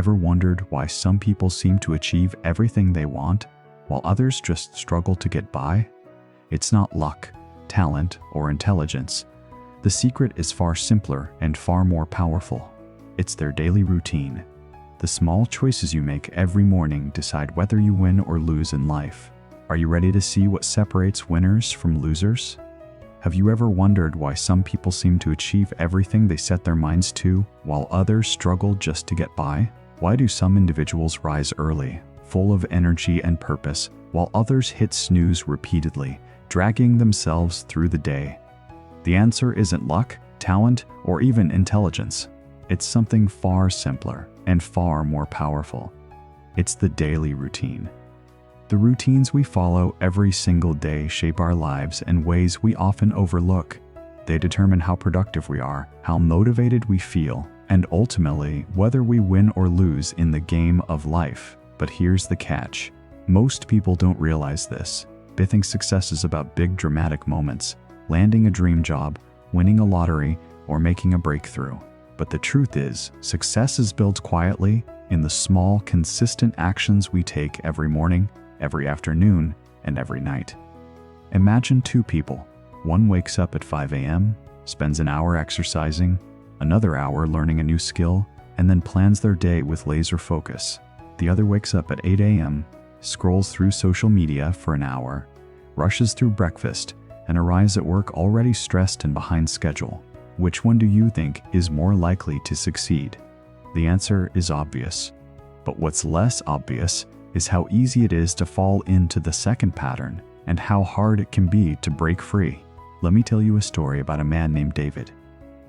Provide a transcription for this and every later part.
ever wondered why some people seem to achieve everything they want, while others just struggle to get by? It's not luck, talent, or intelligence. The secret is far simpler and far more powerful. It's their daily routine. The small choices you make every morning decide whether you win or lose in life. Are you ready to see what separates winners from losers? Have you ever wondered why some people seem to achieve everything they set their minds to, while others struggle just to get by? Why do some individuals rise early, full of energy and purpose, while others hit snooze repeatedly, dragging themselves through the day? The answer isn't luck, talent, or even intelligence. It's something far simpler and far more powerful. It's the daily routine. The routines we follow every single day shape our lives in ways we often overlook. They determine how productive we are, how motivated we feel, and ultimately whether we win or lose in the game of life. But here's the catch. Most people don't realize this. They think success is about big dramatic moments, landing a dream job, winning a lottery, or making a breakthrough. But the truth is, success is built quietly in the small, consistent actions we take every morning, every afternoon, and every night. Imagine two people. One wakes up at 5 a.m., spends an hour exercising, another hour learning a new skill, and then plans their day with laser focus. The other wakes up at 8 a.m., scrolls through social media for an hour, rushes through breakfast, and arrives at work already stressed and behind schedule. Which one do you think is more likely to succeed? The answer is obvious. But what's less obvious is how easy it is to fall into the second pattern and how hard it can be to break free. Let me tell you a story about a man named David.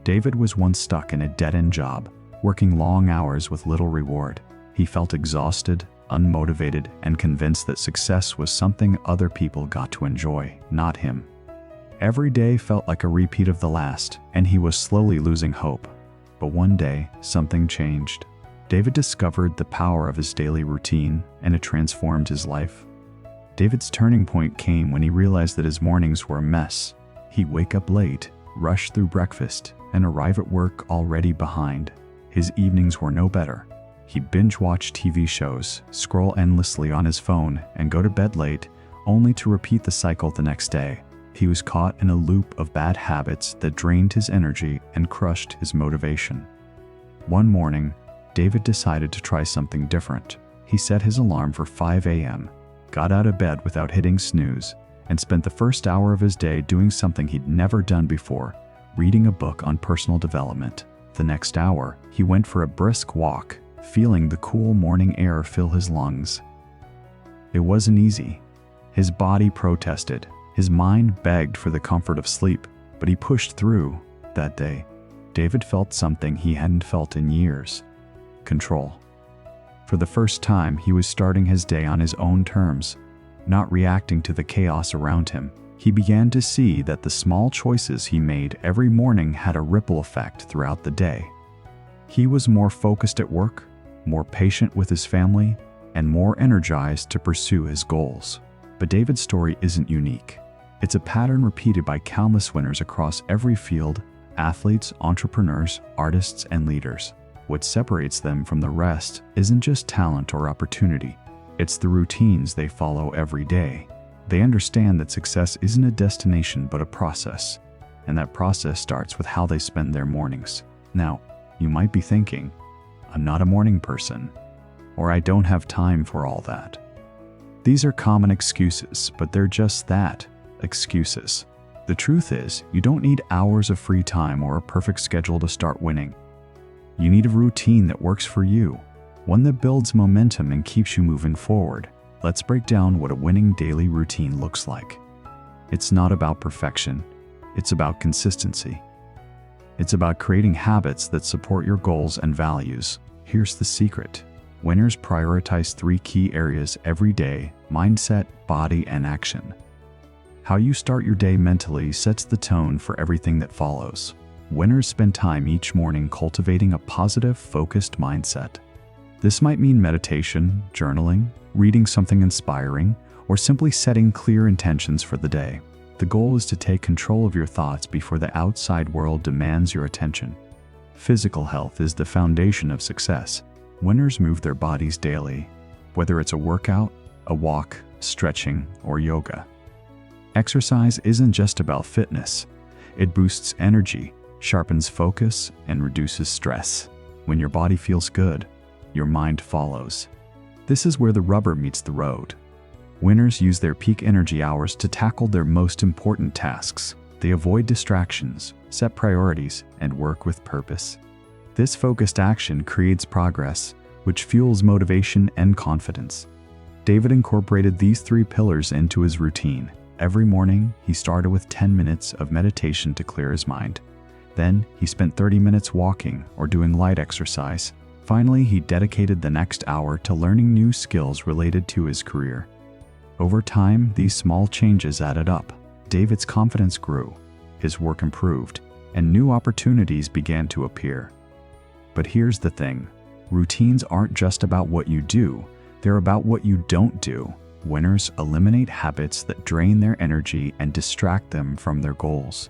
David was once stuck in a dead-end job, working long hours with little reward. He felt exhausted, unmotivated, and convinced that success was something other people got to enjoy, not him. Every day felt like a repeat of the last, and he was slowly losing hope. But one day, something changed. David discovered the power of his daily routine, and it transformed his life. David's turning point came when he realized that his mornings were a mess. He'd wake up late, rush through breakfast, and arrive at work already behind. His evenings were no better. He'd binge-watch TV shows, scroll endlessly on his phone, and go to bed late, only to repeat the cycle the next day. He was caught in a loop of bad habits that drained his energy and crushed his motivation. One morning, David decided to try something different. He set his alarm for 5 a.m., got out of bed without hitting snooze, and spent the first hour of his day doing something he'd never done before, reading a book on personal development. The next hour, he went for a brisk walk, feeling the cool morning air fill his lungs. It wasn't easy. His body protested. His mind begged for the comfort of sleep, but he pushed through. That day, David felt something he hadn't felt in years: control. For the first time, he was starting his day on his own terms, not reacting to the chaos around him. He began to see that the small choices he made every morning had a ripple effect throughout the day. He was more focused at work, more patient with his family, and more energized to pursue his goals. But David's story isn't unique. It's a pattern repeated by countless winners across every field: athletes, entrepreneurs, artists, and leaders. What separates them from the rest isn't just talent or opportunity. It's the routines they follow every day. They understand that success isn't a destination but a process, and that process starts with how they spend their mornings. Now, you might be thinking, I'm not a morning person, or I don't have time for all that. These are common excuses, but they're just that, excuses. The truth is, you don't need hours of free time or a perfect schedule to start winning. You need a routine that works for you, one that builds momentum and keeps you moving forward. Let's break down what a winning daily routine looks like. It's not about perfection, it's about consistency. It's about creating habits that support your goals and values. Here's the secret. Winners prioritize 3 key areas every day: mindset, body, and action. How you start your day mentally sets the tone for everything that follows. Winners spend time each morning cultivating a positive, focused mindset. This might mean meditation, journaling, reading something inspiring, or simply setting clear intentions for the day. The goal is to take control of your thoughts before the outside world demands your attention. Physical health is the foundation of success. Winners move their bodies daily, whether it's a workout, a walk, stretching, or yoga. Exercise isn't just about fitness. It boosts energy, sharpens focus, and reduces stress. When your body feels good, your mind follows. This is where the rubber meets the road. Winners use their peak energy hours to tackle their most important tasks. They avoid distractions, set priorities, and work with purpose. This focused action creates progress, which fuels motivation and confidence. David incorporated these 3 pillars into his routine. Every morning, he started with 10 minutes of meditation to clear his mind. Then, he spent 30 minutes walking or doing light exercise. Finally, he dedicated the next hour to learning new skills related to his career. Over time, these small changes added up. David's confidence grew, his work improved, and new opportunities began to appear. But here's the thing. Routines aren't just about what you do, they're about what you don't do. Winners eliminate habits that drain their energy and distract them from their goals.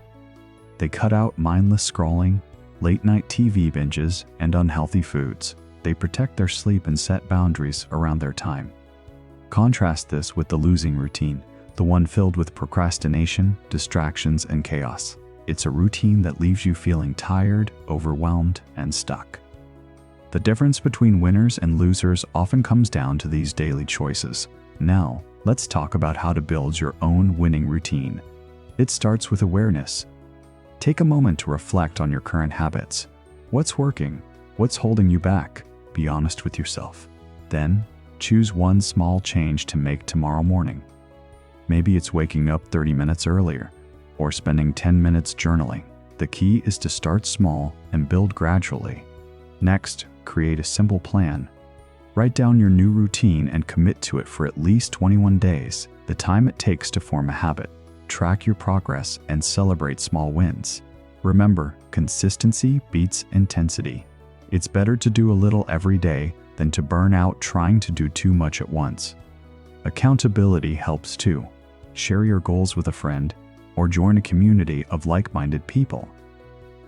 They cut out mindless scrolling, late-night TV binges, and unhealthy foods. They protect their sleep and set boundaries around their time. Contrast this with the losing routine, the one filled with procrastination, distractions, and chaos. It's a routine that leaves you feeling tired, overwhelmed, and stuck. The difference between winners and losers often comes down to these daily choices. Now, let's talk about how to build your own winning routine. It starts with awareness. Take a moment to reflect on your current habits. What's working? What's holding you back? Be honest with yourself. Then, choose one small change to make tomorrow morning. Maybe it's waking up 30 minutes earlier, or spending 10 minutes journaling. The key is to start small and build gradually. Next, create a simple plan. Write down your new routine and commit to it for at least 21 days, the time it takes to form a habit. Track your progress and celebrate small wins. Remember, consistency beats intensity. It's better to do a little every day than to burn out trying to do too much at once. Accountability helps too. Share your goals with a friend or join a community of like-minded people.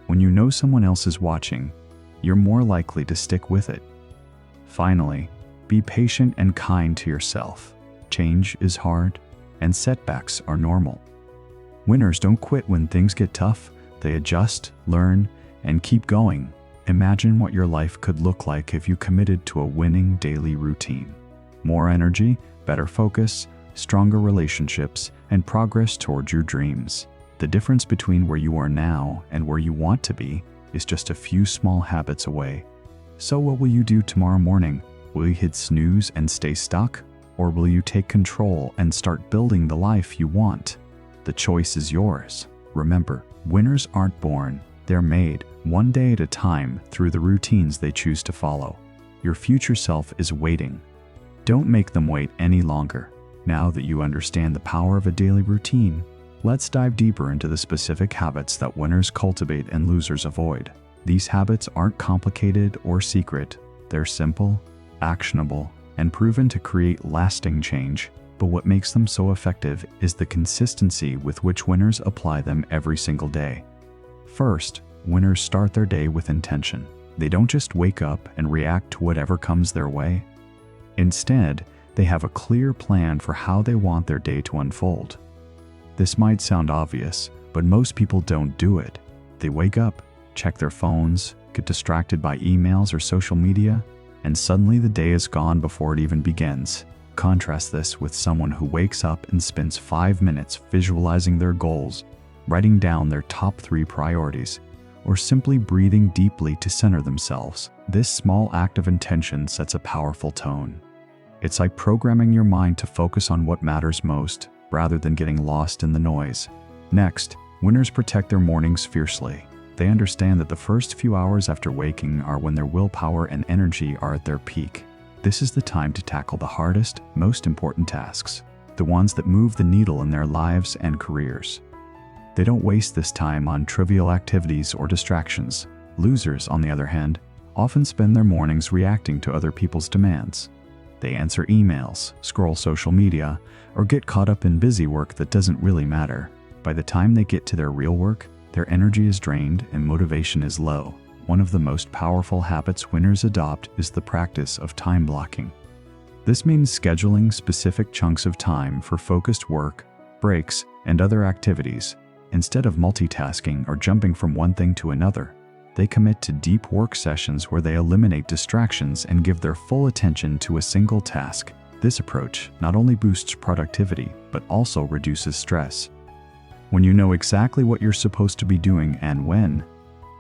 When you know someone else is watching, you're more likely to stick with it. Finally, be patient and kind to yourself. Change is hard, and setbacks are normal. Winners don't quit when things get tough. They adjust, learn, and keep going. Imagine what your life could look like if you committed to a winning daily routine. More energy, better focus, stronger relationships, and progress towards your dreams. The difference between where you are now and where you want to be is just a few small habits away. So what will you do tomorrow morning? Will you hit snooze and stay stuck? Or will you take control and start building the life you want? The choice is yours. Remember, winners aren't born, they're made, one day at a time through the routines they choose to follow. Your future self is waiting. Don't make them wait any longer. Now that you understand the power of a daily routine, let's dive deeper into the specific habits that winners cultivate and losers avoid. These habits aren't complicated or secret. They're simple, actionable, and proven to create lasting change. But what makes them so effective is the consistency with which winners apply them every single day. First, winners start their day with intention. They don't just wake up and react to whatever comes their way. Instead, they have a clear plan for how they want their day to unfold. This might sound obvious, but most people don't do it. They wake up, check their phones, get distracted by emails or social media, and suddenly the day is gone before it even begins. Contrast this with someone who wakes up and spends 5 minutes visualizing their goals, writing down their top 3 priorities, or simply breathing deeply to center themselves. This small act of intention sets a powerful tone. It's like programming your mind to focus on what matters most, rather than getting lost in the noise. Next, winners protect their mornings fiercely. They understand that the first few hours after waking are when their willpower and energy are at their peak. This is the time to tackle the hardest, most important tasks, the ones that move the needle in their lives and careers. They don't waste this time on trivial activities or distractions. Losers, on the other hand, often spend their mornings reacting to other people's demands. They answer emails, scroll social media, or get caught up in busy work that doesn't really matter. By the time they get to their real work, their energy is drained and motivation is low. one of the most powerful habits winners adopt is the practice of time blocking. This means scheduling specific chunks of time for focused work, breaks, and other activities. Instead of multitasking or jumping from one thing to another, they commit to deep work sessions where they eliminate distractions and give their full attention to a single task. This approach not only boosts productivity, but also reduces stress. When you know exactly what you're supposed to be doing and when,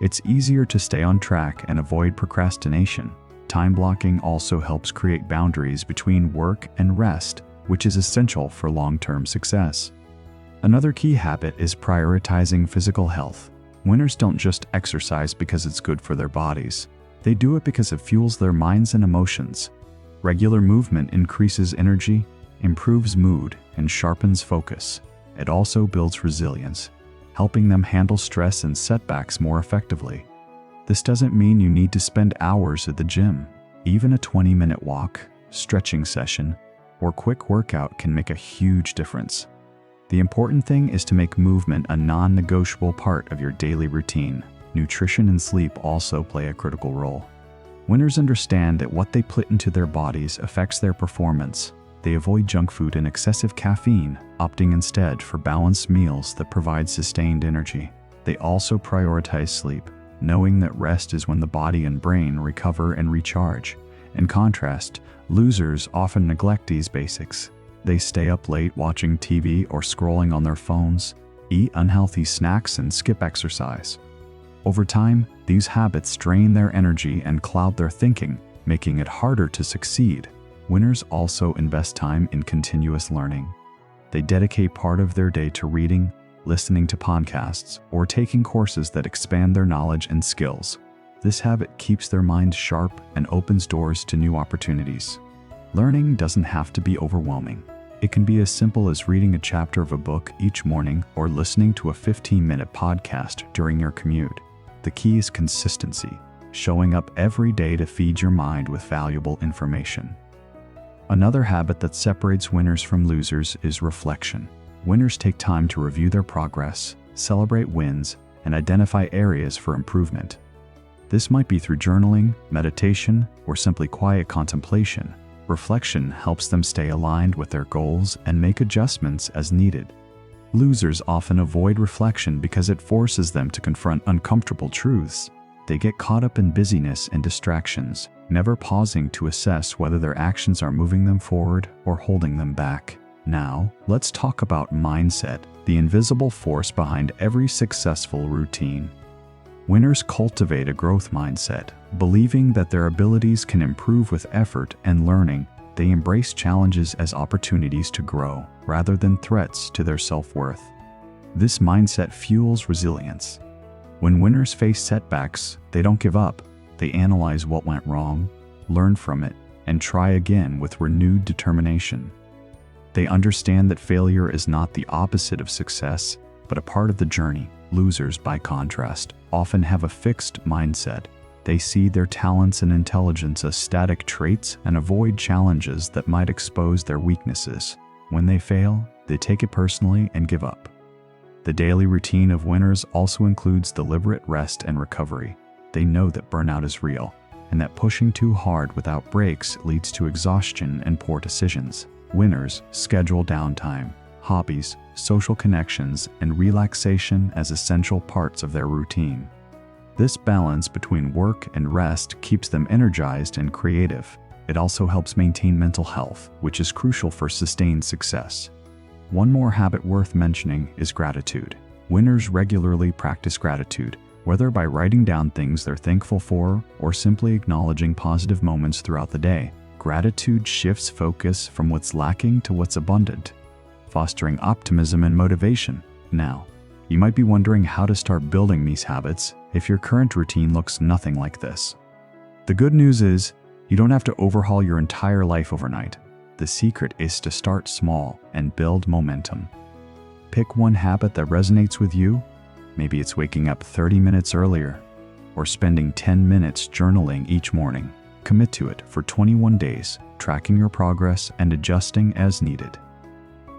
it's easier to stay on track and avoid procrastination. Time blocking also helps create boundaries between work and rest, which is essential for long-term success. Another key habit is prioritizing physical health. Winners don't just exercise because it's good for their bodies. They do it because it fuels their minds and emotions. Regular movement increases energy, improves mood, and sharpens focus. It also builds resilience, helping them handle stress and setbacks more effectively. This doesn't mean you need to spend hours at the gym. Even a 20-minute walk, stretching session, or quick workout can make a huge difference. The important thing is to make movement a non-negotiable part of your daily routine. Nutrition and sleep also play a critical role. Winners understand that what they put into their bodies affects their performance. They avoid junk food and excessive caffeine, opting instead for balanced meals that provide sustained energy. They also prioritize sleep, knowing that rest is when the body and brain recover and recharge. In contrast, losers often neglect these basics. They stay up late watching TV or scrolling on their phones, eat unhealthy snacks, and skip exercise. Over time, these habits drain their energy and cloud their thinking, making it harder to succeed. Winners also invest time in continuous learning. They dedicate part of their day to reading, listening to podcasts, or taking courses that expand their knowledge and skills. This habit keeps their minds sharp and opens doors to new opportunities. Learning doesn't have to be overwhelming. It can be as simple as reading a chapter of a book each morning or listening to a 15-minute podcast during your commute. The key is consistency, showing up every day to feed your mind with valuable information. Another habit that separates winners from losers is reflection. Winners take time to review their progress, celebrate wins, and identify areas for improvement. This might be through journaling, meditation, or simply quiet contemplation. Reflection helps them stay aligned with their goals and make adjustments as needed. Losers often avoid reflection because it forces them to confront uncomfortable truths. They get caught up in busyness and distractions, never pausing to assess whether their actions are moving them forward or holding them back. Now, let's talk about mindset, the invisible force behind every successful routine. Winners cultivate a growth mindset, believing that their abilities can improve with effort and learning. They embrace challenges as opportunities to grow, rather than threats to their self-worth. This mindset fuels resilience. When winners face setbacks, they don't give up. They analyze what went wrong, learn from it, and try again with renewed determination. They understand that failure is not the opposite of success, but a part of the journey. Losers, by contrast, often have a fixed mindset. They see their talents and intelligence as static traits and avoid challenges that might expose their weaknesses. When they fail, they take it personally and give up. The daily routine of winners also includes deliberate rest and recovery. They know that burnout is real, and that pushing too hard without breaks leads to exhaustion and poor decisions. Winners schedule downtime, hobbies, social connections, and relaxation as essential parts of their routine. This balance between work and rest keeps them energized and creative. It also helps maintain mental health, which is crucial for sustained success. One more habit worth mentioning is gratitude. Winners regularly practice gratitude, whether by writing down things they're thankful for or simply acknowledging positive moments throughout the day. Gratitude shifts focus from what's lacking to what's abundant, fostering optimism and motivation. Now, you might be wondering how to start building these habits if your current routine looks nothing like this. The good news is, you don't have to overhaul your entire life overnight. The secret is to start small and build momentum. Pick one habit that resonates with you. Maybe it's waking up 30 minutes earlier, or spending 10 minutes journaling each morning. Commit to it for 21 days, tracking your progress and adjusting as needed.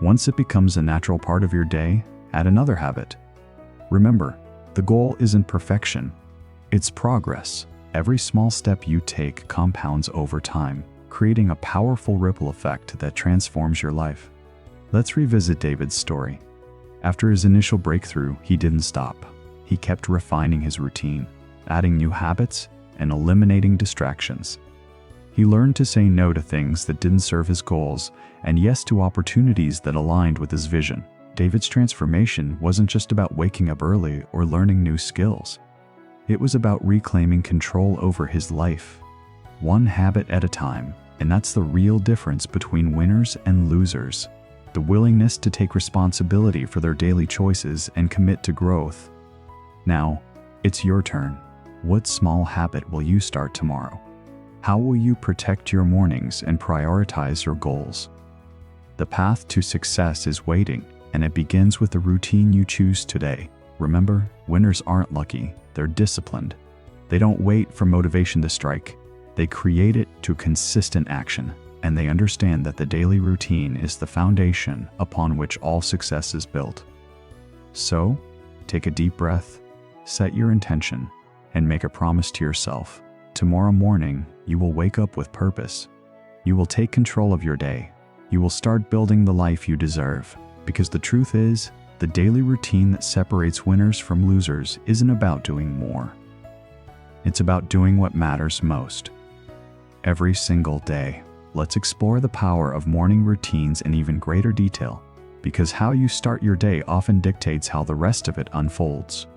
Once it becomes a natural part of your day, add another habit. Remember, the goal isn't perfection. It's progress. Every small step you take compounds over time, creating a powerful ripple effect that transforms your life. Let's revisit David's story. After his initial breakthrough, he didn't stop. He kept refining his routine, adding new habits, and eliminating distractions. He learned to say no to things that didn't serve his goals and yes to opportunities that aligned with his vision. David's transformation wasn't just about waking up early or learning new skills. It was about reclaiming control over his life, one habit at a time, and that's the real difference between winners and losers. The willingness to take responsibility for their daily choices and commit to growth. Now, it's your turn. What small habit will you start tomorrow? How will you protect your mornings and prioritize your goals? The path to success is waiting, and it begins with the routine you choose today. Remember, winners aren't lucky, they're disciplined. They don't wait for motivation to strike. They create it through consistent action, and they understand that the daily routine is the foundation upon which all success is built. So, take a deep breath, set your intention, and make a promise to yourself. Tomorrow morning, you will wake up with purpose. You will take control of your day. You will start building the life you deserve. Because the truth is, the daily routine that separates winners from losers isn't about doing more. It's about doing what matters most. Every single day, let's explore the power of morning routines in even greater detail, because how you start your day often dictates how the rest of it unfolds.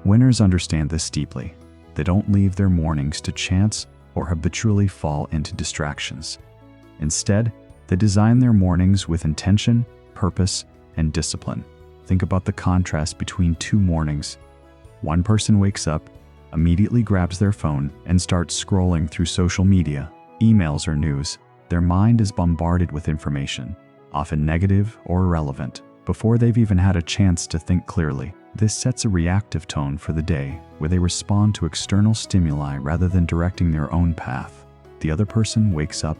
Winners understand this deeply. They don't leave their mornings to chance or habitually fall into distractions. Instead, they design their mornings with intention, purpose, and discipline. Think about the contrast between two mornings. One person wakes up, immediately grabs their phone, and starts scrolling through social media, emails, or news. Their mind is bombarded with information, often negative or irrelevant, before they've even had a chance to think clearly. This sets a reactive tone for the day, where they respond to external stimuli rather than directing their own path. The other person wakes up,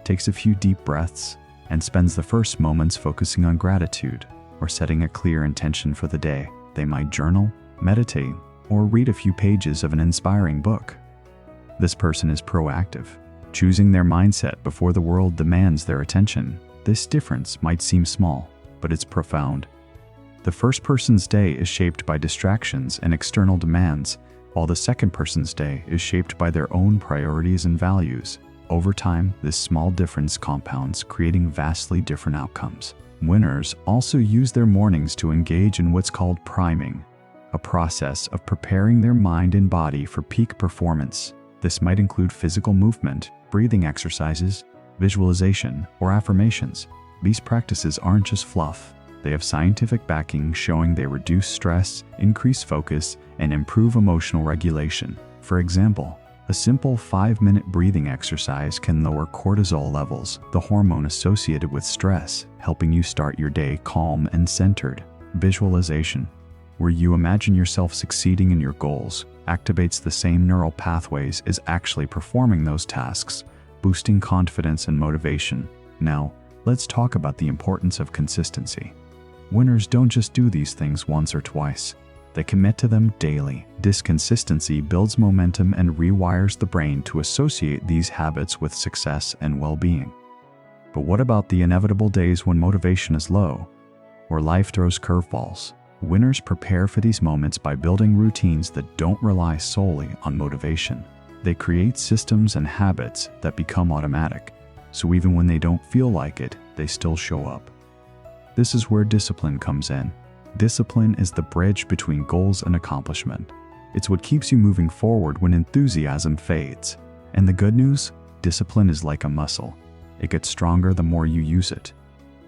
takes a few deep breaths, and spends the first moments focusing on gratitude or setting a clear intention for the day. They might journal, meditate, or read a few pages of an inspiring book. This person is proactive, choosing their mindset before the world demands their attention. This difference might seem small, but it's profound. The first person's day is shaped by distractions and external demands, while the second person's day is shaped by their own priorities and values. Over time, this small difference compounds, creating vastly different outcomes. Winners also use their mornings to engage in what's called priming, a process of preparing their mind and body for peak performance. This might include physical movement, breathing exercises, visualization, or affirmations. These practices aren't just fluff. They have scientific backing showing they reduce stress, increase focus, and improve emotional regulation. For example, a simple 5-minute breathing exercise can lower cortisol levels, the hormone associated with stress, helping you start your day calm and centered. Visualization, where you imagine yourself succeeding in your goals, activates the same neural pathways as actually performing those tasks, boosting confidence and motivation. Now, let's talk about the importance of consistency. Winners don't just do these things once or twice. They commit to them daily. This consistency builds momentum and rewires the brain to associate these habits with success and well-being. But what about the inevitable days when motivation is low, or life throws curveballs? Winners prepare for these moments by building routines that don't rely solely on motivation. They create systems and habits that become automatic, so even when they don't feel like it, they still show up. This is where discipline comes in. Discipline is the bridge between goals and accomplishment. It's what keeps you moving forward when enthusiasm fades. And the good news? Discipline is like a muscle. It gets stronger the more you use it.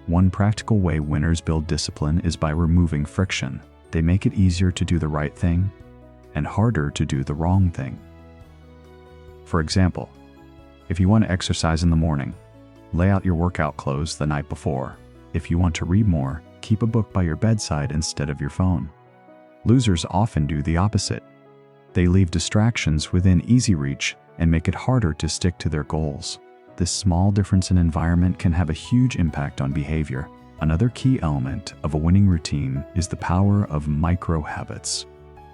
One practical way winners build discipline is by removing friction. They make it easier to do the right thing and harder to do the wrong thing. For example, if you want to exercise in the morning, lay out your workout clothes the night before. If you want to read more, keep a book by your bedside instead of your phone. Losers often do the opposite. They leave distractions within easy reach and make it harder to stick to their goals. This small difference in environment can have a huge impact on behavior. Another key element of a winning routine is the power of micro habits.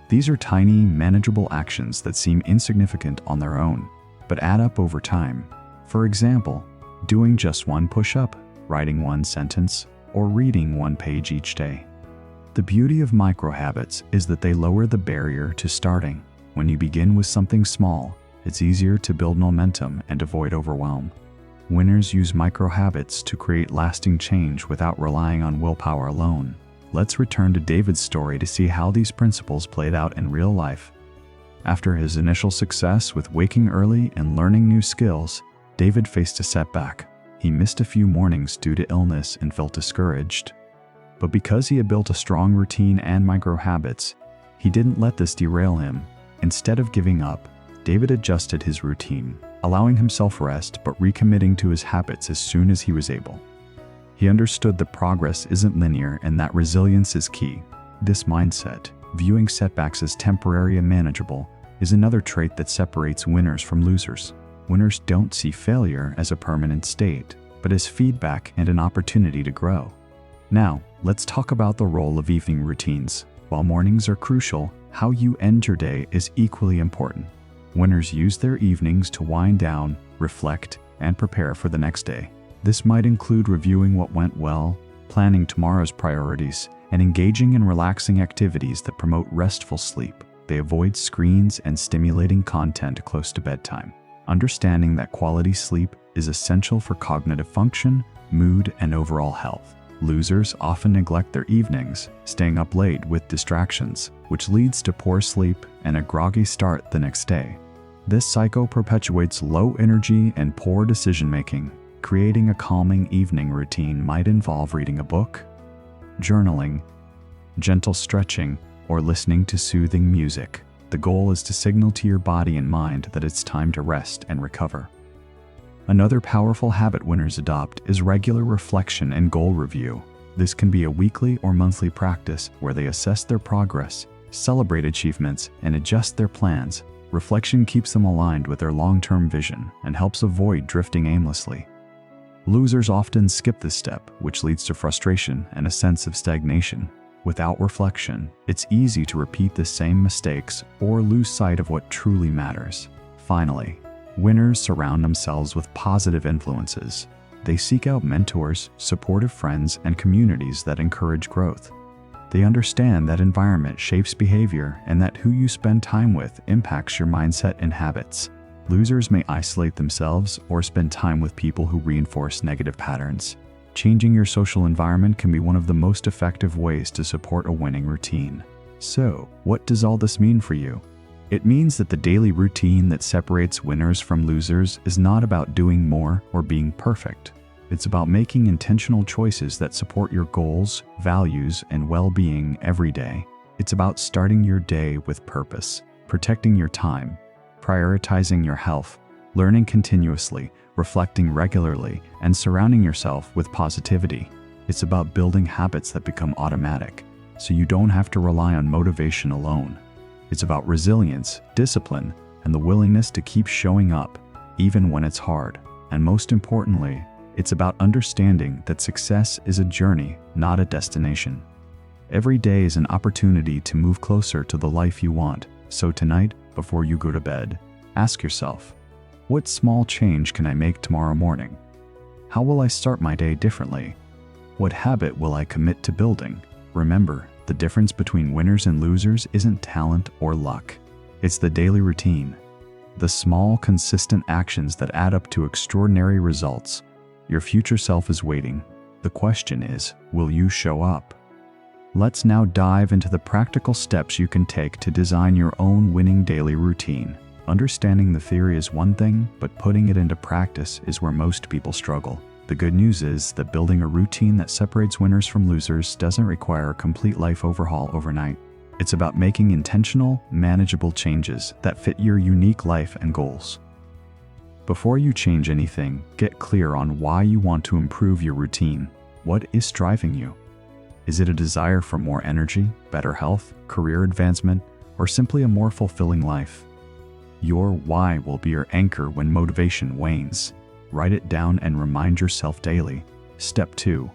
These are tiny, manageable actions that seem insignificant on their own, but add up over time. For example, doing just one push-up, writing one sentence, or reading one page each day. The beauty of microhabits is that they lower the barrier to starting. When you begin with something small, it's easier to build momentum and avoid overwhelm. Winners use microhabits to create lasting change without relying on willpower alone. Let's return to David's story to see how these principles played out in real life. After his initial success with waking early and learning new skills, David faced a setback. He missed a few mornings due to illness and felt discouraged. But because he had built a strong routine and microhabits, he didn't let this derail him. Instead of giving up, David adjusted his routine, allowing himself rest but recommitting to his habits as soon as he was able. He understood that progress isn't linear and that resilience is key. This mindset, viewing setbacks as temporary and manageable, is another trait that separates winners from losers. Winners don't see failure as a permanent state, but as feedback and an opportunity to grow. Now, let's talk about the role of evening routines. While mornings are crucial, how you end your day is equally important. Winners use their evenings to wind down, reflect, and prepare for the next day. This might include reviewing what went well, planning tomorrow's priorities, and engaging in relaxing activities that promote restful sleep. They avoid screens and stimulating content close to bedtime, understanding that quality sleep is essential for cognitive function, mood, and overall health. Losers often neglect their evenings, staying up late with distractions, which leads to poor sleep and a groggy start the next day. This cycle perpetuates low energy and poor decision-making. Creating a calming evening routine might involve reading a book, journaling, gentle stretching, or listening to soothing music. The goal is to signal to your body and mind that it's time to rest and recover. Another powerful habit winners adopt is regular reflection and goal review. This can be a weekly or monthly practice where they assess their progress, celebrate achievements, and adjust their plans. Reflection keeps them aligned with their long-term vision and helps avoid drifting aimlessly. Losers often skip this step, which leads to frustration and a sense of stagnation. Without reflection, it's easy to repeat the same mistakes or lose sight of what truly matters. Finally, winners surround themselves with positive influences. They seek out mentors, supportive friends, and communities that encourage growth. They understand that environment shapes behavior and that who you spend time with impacts your mindset and habits. Losers may isolate themselves or spend time with people who reinforce negative patterns. Changing your social environment can be one of the most effective ways to support a winning routine. So, what does all this mean for you? It means that the daily routine that separates winners from losers is not about doing more or being perfect. It's about making intentional choices that support your goals, values, and well-being every day. It's about starting your day with purpose, protecting your time, prioritizing your health, learning continuously, reflecting regularly, and surrounding yourself with positivity. It's about building habits that become automatic, so you don't have to rely on motivation alone. It's about resilience, discipline, and the willingness to keep showing up, even when it's hard. And most importantly, it's about understanding that success is a journey, not a destination. Every day is an opportunity to move closer to the life you want. So tonight, before you go to bed, ask yourself, what small change can I make tomorrow morning? How will I start my day differently? What habit will I commit to building? Remember, the difference between winners and losers isn't talent or luck. It's the daily routine. The small, consistent actions that add up to extraordinary results. Your future self is waiting. The question is, will you show up? Let's now dive into the practical steps you can take to design your own winning daily routine. Understanding the theory is one thing, but putting it into practice is where most people struggle. The good news is that building a routine that separates winners from losers doesn't require a complete life overhaul overnight. It's about making intentional, manageable changes that fit your unique life and goals. Before you change anything, get clear on why you want to improve your routine. What is driving you? Is it a desire for more energy, better health, career advancement, or simply a more fulfilling life? Your why will be your anchor when motivation wanes. Write it down and remind yourself daily. Step 2.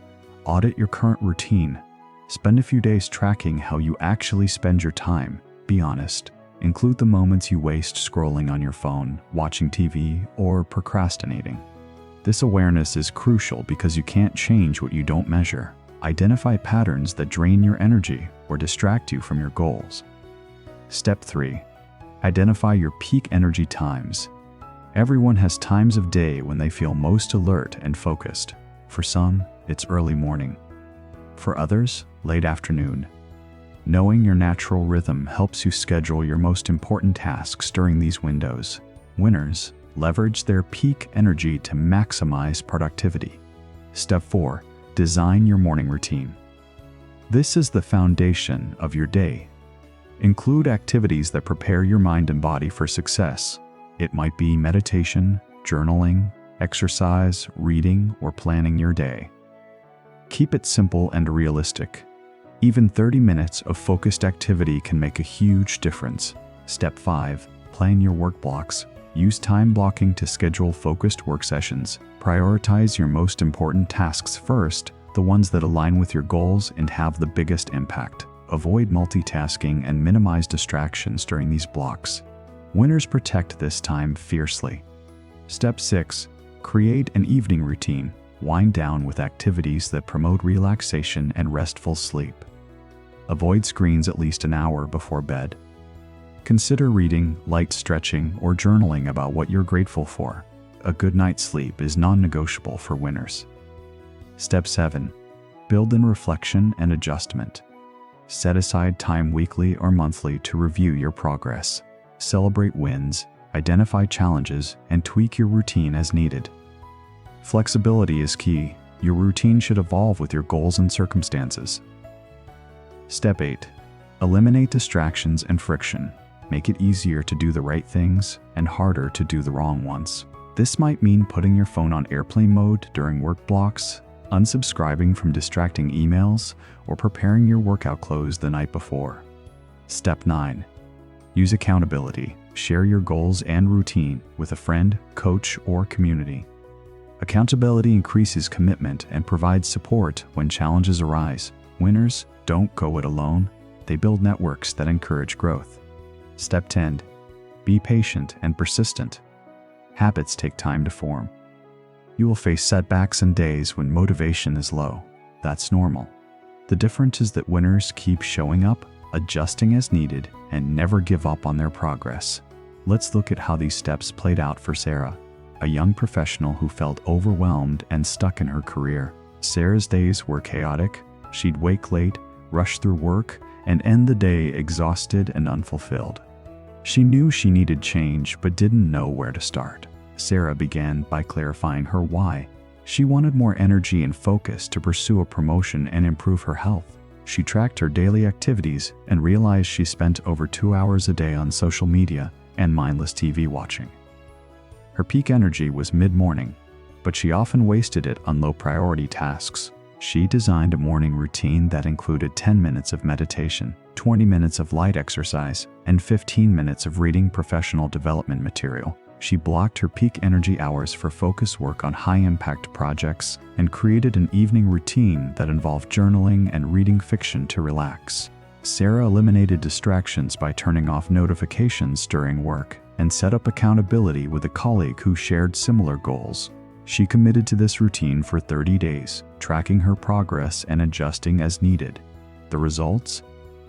Audit your current routine. Spend a few days tracking how you actually spend your time. Be honest. Include the moments you waste scrolling on your phone, watching TV, or procrastinating. This awareness is crucial because you can't change what you don't measure. Identify patterns that drain your energy or distract you from your goals. Step 3. Identify your peak energy times. Everyone has times of day when they feel most alert and focused. For some, it's early morning. For others, late afternoon. Knowing your natural rhythm helps you schedule your most important tasks during these windows. Winners leverage their peak energy to maximize productivity. Step 4. Design your morning routine. This is the foundation of your day. Include activities that prepare your mind and body for success. It might be meditation, journaling, exercise, reading, or planning your day. Keep it simple and realistic. Even 30 minutes of focused activity can make a huge difference. Step 5. Plan your work blocks. Use time blocking to schedule focused work sessions. Prioritize your most important tasks first, the ones that align with your goals and have the biggest impact. Avoid multitasking and minimize distractions during these blocks. Winners protect this time fiercely. Step 6. Create an evening routine. Wind down with activities that promote relaxation and restful sleep. Avoid screens at least an hour before bed. Consider reading, light stretching, or journaling about what you're grateful for. A good night's sleep is non-negotiable for winners. Step 7. Build in reflection and adjustment. Set aside time weekly or monthly to review your progress. Celebrate wins, identify challenges, and tweak your routine as needed. Flexibility is key. Your routine should evolve with your goals and circumstances. Step 8. Eliminate distractions and friction. Make it easier to do the right things and harder to do the wrong ones. This might mean putting your phone on airplane mode during work blocks, unsubscribing from distracting emails, or preparing your workout clothes the night before. Step 9. Use accountability. Share your goals and routine with a friend, coach, or community. Accountability increases commitment and provides support when challenges arise. Winners don't go it alone. They build networks that encourage growth. Step 10. Be patient and persistent. Habits take time to form. You will face setbacks and days when motivation is low. That's normal. The difference is that winners keep showing up, adjusting as needed, and never give up on their progress. Let's look at how these steps played out for Sarah, a young professional who felt overwhelmed and stuck in her career. Sarah's days were chaotic. She'd wake late, rush through work, and end the day exhausted and unfulfilled. She knew she needed change but didn't know where to start. Sarah began by clarifying her why. She wanted more energy and focus to pursue a promotion and improve her health. She tracked her daily activities and realized she spent over 2 hours a day on social media and mindless TV watching. Her peak energy was mid-morning, but she often wasted it on low-priority tasks. She designed a morning routine that included 10 minutes of meditation, 20 minutes of light exercise, and 15 minutes of reading professional development material. She blocked her peak energy hours for focused work on high-impact projects and created an evening routine that involved journaling and reading fiction to relax. Sarah eliminated distractions by turning off notifications during work and set up accountability with a colleague who shared similar goals. She committed to this routine for 30 days, tracking her progress and adjusting as needed. The results?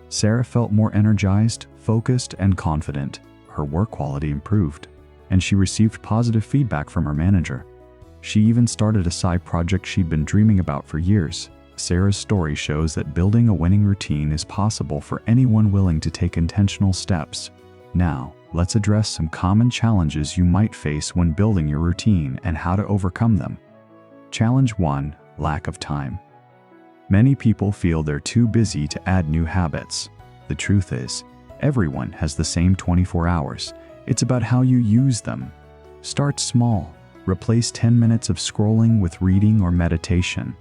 Sarah felt more energized, focused, and confident. Her work quality improved, and she received positive feedback from her manager. She even started a side project she'd been dreaming about for years. Sarah's story shows that building a winning routine is possible for anyone willing to take intentional steps. Now, let's address some common challenges you might face when building your routine and how to overcome them. Challenge 1. Lack of time. Many people feel they're too busy to add new habits. The truth is, everyone has the same 24 hours. It's about how you use them. Start small. Replace 10 minutes of scrolling with reading or meditation.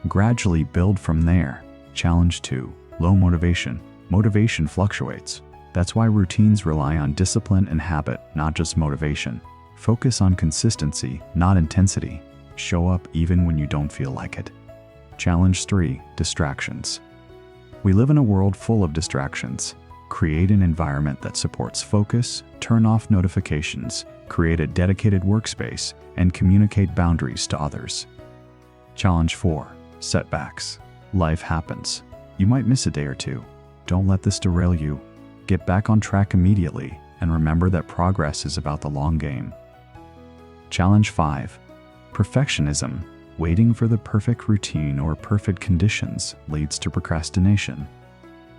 Gradually build from there. Challenge 2. Low motivation. Motivation fluctuates. That's why routines rely on discipline and habit, not just motivation. Focus on consistency, not intensity. Show up even when you don't feel like it. Challenge 3. Distractions. We live in a world full of distractions. Create an environment that supports focus, turn off notifications, create a dedicated workspace, and communicate boundaries to others. Challenge 4. Setbacks. Life happens. You might miss a day or two. Don't let this derail you. Get back on track immediately, and remember that progress is about the long game. Challenge 5. Perfectionism. Waiting for the perfect routine or perfect conditions leads to procrastination.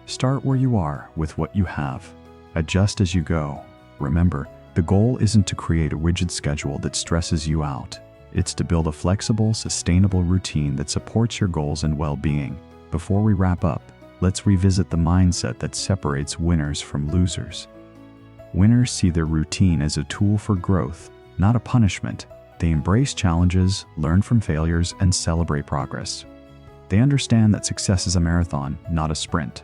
Start where you are with what you have. Adjust as you go. Remember, the goal isn't to create a rigid schedule that stresses you out. It's to build a flexible, sustainable routine that supports your goals and well-being. Before we wrap up, let's revisit the mindset that separates winners from losers. Winners see their routine as a tool for growth, not a punishment. They embrace challenges, learn from failures, and celebrate progress. They understand that success is a marathon, not a sprint.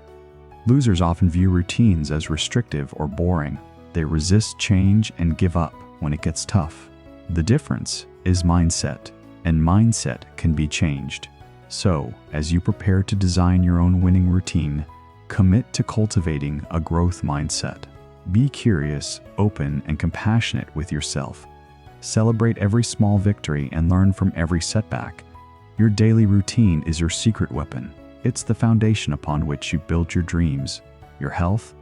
Losers often view routines as restrictive or boring. They resist change and give up when it gets tough. The difference is mindset, and mindset can be changed. So, as you prepare to design your own winning routine, commit to cultivating a growth mindset. Be curious, open, and compassionate with yourself. Celebrate every small victory and learn from every setback. Your daily routine is your secret weapon. It's the foundation upon which you build your dreams, your health,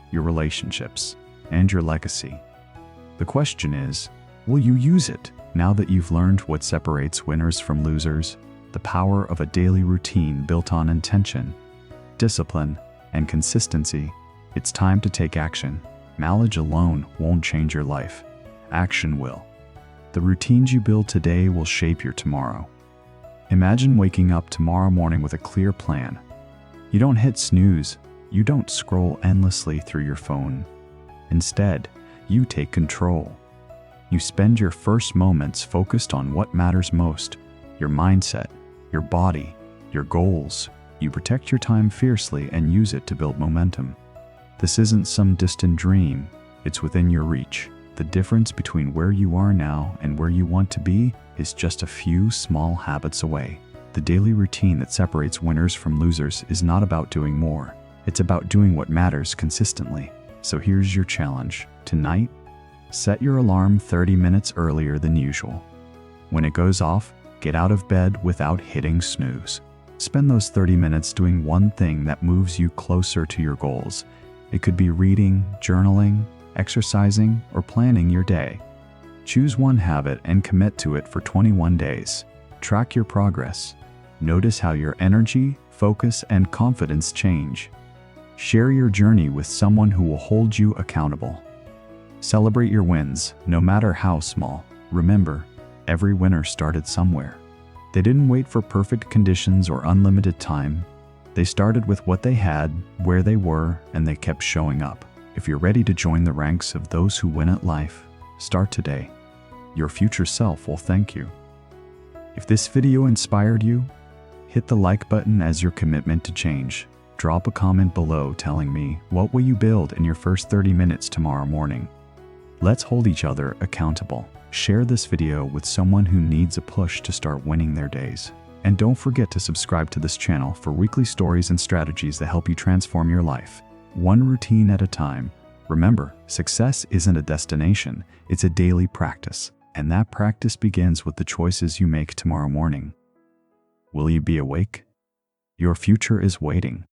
your relationships, and your legacy. The question is, will you use it now that you've learned what separates winners from losers? The power of a daily routine built on intention, discipline, and consistency. It's time to take action. Knowledge alone won't change your life. Action will. The routines you build today will shape your tomorrow. Imagine waking up tomorrow morning with a clear plan. You don't hit snooze. You don't scroll endlessly through your phone. Instead, you take control. You spend your first moments focused on what matters most: your mindset, your body, your goals. You protect your time fiercely and use it to build momentum. This isn't some distant dream. It's within your reach. The difference between where you are now and where you want to be is just a few small habits away. The daily routine that separates winners from losers is not about doing more. It's about doing what matters consistently. So here's your challenge. Tonight, set your alarm 30 minutes earlier than usual. When it goes off, get out of bed without hitting snooze. Spend those 30 minutes doing one thing that moves you closer to your goals. It could be reading, journaling, exercising, or planning your day. Choose one habit and commit to it for 21 days. Track your progress. Notice how your energy, focus, and confidence change. Share your journey with someone who will hold you accountable. Celebrate your wins, no matter how small. Remember, every winner started somewhere. They didn't wait for perfect conditions or unlimited time. They started with what they had, where they were, and they kept showing up. If you're ready to join the ranks of those who win at life, start today. Your future self will thank you. If this video inspired you, hit the like button as your commitment to change. Drop a comment below telling me, what will you build in your first 30 minutes tomorrow morning? Let's hold each other accountable. Share this video with someone who needs a push to start winning their days. And don't forget to subscribe to this channel for weekly stories and strategies that help you transform your life, one routine at a time. Remember, success isn't a destination, it's a daily practice. And that practice begins with the choices you make tomorrow morning. Will you be awake? Your future is waiting.